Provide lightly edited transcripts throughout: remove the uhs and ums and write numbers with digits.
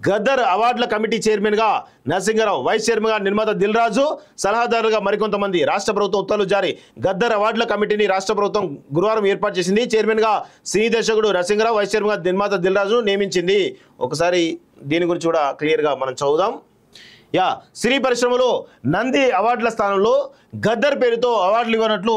గద్దర్ అవార్డుల కమిటీ చైర్మన్గా నరసింగరావు, వైస్ చైర్మన్గా నిర్మాత దిల్ రాజు, సలహాదారులుగా మరికొంతమంది. రాష్ట్ర ప్రభుత్వం ఉత్తర్వులు జారీ. గద్దర్ అవార్డుల కమిటీని రాష్ట్ర ప్రభుత్వం గురువారం ఏర్పాటు చేసింది. చైర్మన్గా సినీ దర్శకుడు నరసింగరావు, వైస్ చైర్మన్గా నిర్మాత దిల్ రాజును నియమించింది. ఒకసారి దీని గురించి కూడా క్లియర్గా మనం చదువుదాం. సినీ పరిశ్రమలో నంది అవార్డుల స్థానంలో గద్దర్ పేరుతో అవార్డులు ఇవ్వనట్లు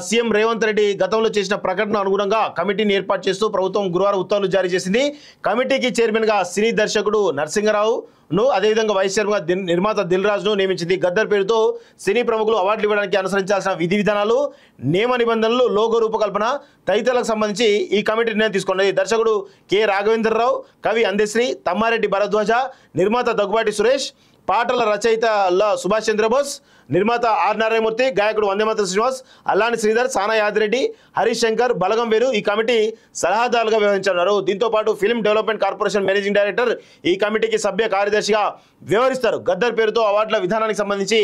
సీఎం రేవంత్ రెడ్డి గతంలో చేసిన ప్రకటన అనుగుణంగా కమిటీని ఏర్పాటు చేస్తూ ప్రభుత్వం గురువారం ఉత్తర్వులు జారీ చేసింది. కమిటీకి చైర్మన్గా సినీ దర్శకుడు నరసింగరావును, అదేవిధంగా వైస్ చైర్మన్గా నిర్మాత దిల్ రాజును నియమించింది. గద్దర్ పేరుతో సినీ ప్రముఖులు అవార్డులు ఇవ్వడానికి అనుసరించాల్సిన విధి విధానాలు, నియమ నిబంధనలు, లోగో రూపకల్పన తదితరులకు సంబంధించి ఈ కమిటీ నిర్ణయం తీసుకున్నది. దర్శకుడు కె రాఘవేంద్రరావు, కవి అందశ్రీ, తమ్మారెడ్డి భరద్వాజ, నిర్మాత దగ్గుబాటి సురేష్, పాటల రచయిత సుభాష్ చంద్రబోస్, నిర్మాత ఆర్ నారాయణమూర్తి, గాయకుడు వందేమాతరం శ్రీనివాస్, అల్లాని శ్రీధర్, సానా యాదిరెడ్డి, హరీష్ శంకర్, బలగం వేరు ఈ కమిటీ సలహాదారులుగా వ్యవహరించారు. దీంతోపాటు film development corporation managing director ఈ కమిటీకి సభ్య కార్యదర్శిగా వ్యవహరిస్తారు. గద్దర్ పేరుతో అవార్డుల విధానానికి సంబంధించి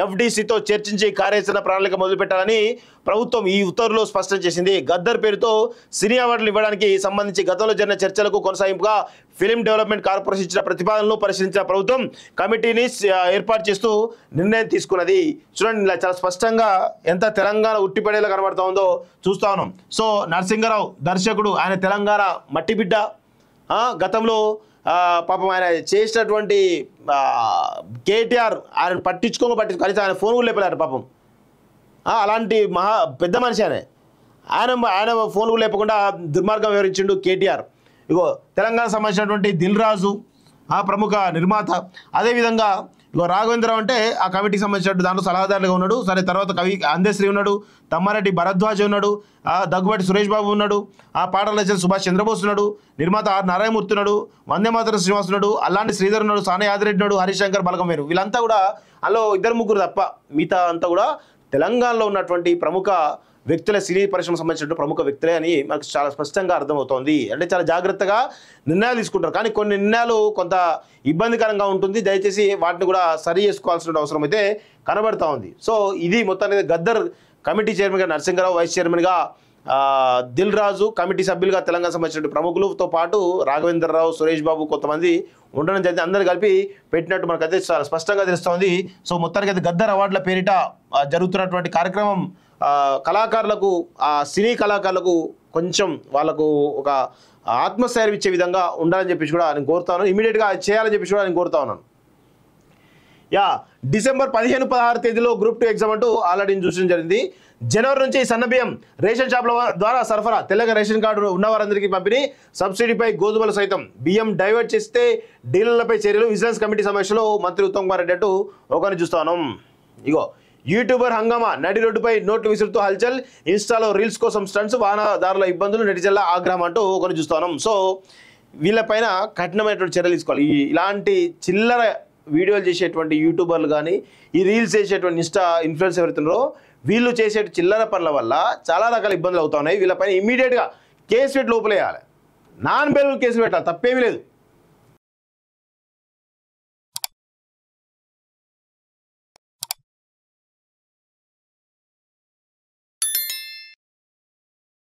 ఎఫ్డీసీతో చర్చించి కార్యాచరణ ప్రణాళిక మొదలుపెట్టాలని ప్రభుత్వం ఈ ఉత్తర్వులో స్పష్టం చేసింది. గద్దర్ పేరుతో సినీ అవార్డులు ఇవ్వడానికి సంబంధించి గతంలో జరిగిన చర్చలకు కొనసాగింపుగా ఫిల్మ్ డెవలప్మెంట్ కార్పొరేషన్ ఇచ్చిన ప్రతిపాదనలు పరిశీలించిన ప్రభుత్వం కమిటీని ఏర్పాటు చేస్తూ నిర్ణయం తీసుకున్నది. చూడండి, ఇలా చాలా స్పష్టంగా ఎంత తెలంగాణ ఉట్టిపడేలా కనబడతా ఉందో చూస్తా ఉన్నాం. సో నరసింగరావు దర్శకుడు, ఆయన తెలంగాణ మట్టి బిడ్డ. గతంలో పాపం ఆయన చేసినటువంటి కేటీఆర్ ఆయన పట్టించుకో కనీసం ఆయన ఫోన్ కూడా లేపలేరు పాపం. అలాంటి పెద్ద మనిషి ఆయన ఫోన్ కూడా లేపకుండా దుర్మార్గం వివరించిండు కేటీఆర్. ఇగో తెలంగాణకు సంబంధించినటువంటి దిల్ రాజు ప్రముఖ నిర్మాత, అదేవిధంగా ఇగో రాఘవేంద్రరావు అంటే ఆ కమిటీకి సంబంధించినట్టు దాంట్లో సలహాదారులుగా ఉన్నాడు. సరే, తర్వాత కవి అందశ్రీ ఉన్నాడు, తమ్మారెడ్డి భరద్వాజ్ ఉన్నాడు, దగ్గుబాటి సురేష్ బాబు ఉన్నాడు, పాటల రచయిత సుభాష్ చంద్రబోస్ ఉన్నాడు, నిర్మాత ఆర్ నారాయణమూర్తి ఉన్నాడు, వందేమాతరం శ్రీనివాస్ ఉన్నాడు, అల్లాంటి శ్రీధర్ ఉన్నాడు, సానా యాదిరెడ్డి ఉన్నాడు, హరీష్ శంకర్, బలగం వేరు. వీళ్ళంతా కూడా అందులో 2-3 తప్ప మిగతా అంతా కూడా తెలంగాణలో ఉన్నటువంటి ప్రముఖ వ్యక్తుల, సినీ పరిశ్రమ సంబంధించిన ప్రముఖ వ్యక్తులే అని మనకు చాలా స్పష్టంగా అర్థమవుతోంది. అంటే చాలా జాగ్రత్తగా నిర్ణయాలు తీసుకుంటారు, కానీ కొన్ని నిర్ణయాలు కొంత ఇబ్బందికరంగా ఉంటుంది. దయచేసి వాటిని కూడా సరి చేసుకోవాల్సిన అవసరం అయితే కనబడతా ఉంది. సో ఇది మొత్తానికి గద్దర్ కమిటీ చైర్మన్గా నరసింగరావు, వైస్ చైర్మన్గా దిల్ రాజు, కమిటీ సభ్యులుగా తెలంగాణ సంబంధించిన ప్రముఖులతో పాటు రాఘవేంద్రరావు, సురేష్ బాబు కొంతమంది ఉండడం జరిగింది. అందరూ కలిపి పెట్టినట్టు మనకైతే చాలా స్పష్టంగా తెలుస్తోంది. సో మొత్తానికి అయితే గద్దర్ అవార్డుల పేరిట జరుగుతున్నటువంటి కార్యక్రమం కళాకారులకు, సినీ కళాకారులకు కొంచెం వాళ్ళకు ఒక ఆత్మస్థైర్యం ఇచ్చే విధంగా ఉండాలని చెప్పేసి కూడా నేను కోరుతా ఉన్నాను. ఇమీడియట్గా చేయాలని చెప్పేసి కూడా నేను కోరుతా ఉన్నాను. డిసెంబర్ 15-16 తేదీలో గ్రూప్ 2 ఎగ్జామ్ అంటూ ఆల్రెడీ చూసడం జరిగింది. జనవరి నుంచి సన్నబియ్యం రేషన్ షాప్ల ద్వారా సరఫరా, తెలంగాణ రేషన్ కార్డు ఉన్నవారందరికీ పంపిణీ, సబ్సిడీపై గోధుమలు సైతం, బియ్యం డైవర్ట్ చేస్తే డీలర్లపై చర్యలు. విజిలెన్స్ కమిటీ సమావేశంలో మంత్రి ఉత్తమ్ కుమార్ రెడ్డి అంటూ ఒకరిని చూస్తాను. ఇగో యూట్యూబర్ హంగామా, నడి రోడ్డుపై నోట్లు విసురుతూ హల్చల్, ఇన్స్టాలో రీల్స్ కోసం స్టంట్స్, వాహనదారుల ఇబ్బందులు, నెటిజన్ల ఆగ్రహం అంటూ ఒకరిని చూస్తాను. సో వీళ్ళపైన కఠినమైనటువంటి చర్యలు తీసుకోవాలి. ఇలాంటి చిల్లర వీడియోలు చేసేటువంటి యూట్యూబర్లు కానీ, ఈ రీల్స్ చేసేటువంటి ఇన్స్టా ఇన్ఫ్లుయెన్స్ ఎవరుతున్నారో వీళ్ళు చేసే చిల్లర పనుల వల్ల చాలా రకాల ఇబ్బందులు అవుతా ఉన్నాయి. వీళ్ళపైన ఇమీడియట్గా కేసు పెట్టి లోపలేయాలి, నాన్ బెయిలబుల్ కేసు పెట్టాలి, తప్పేమీ లేదు.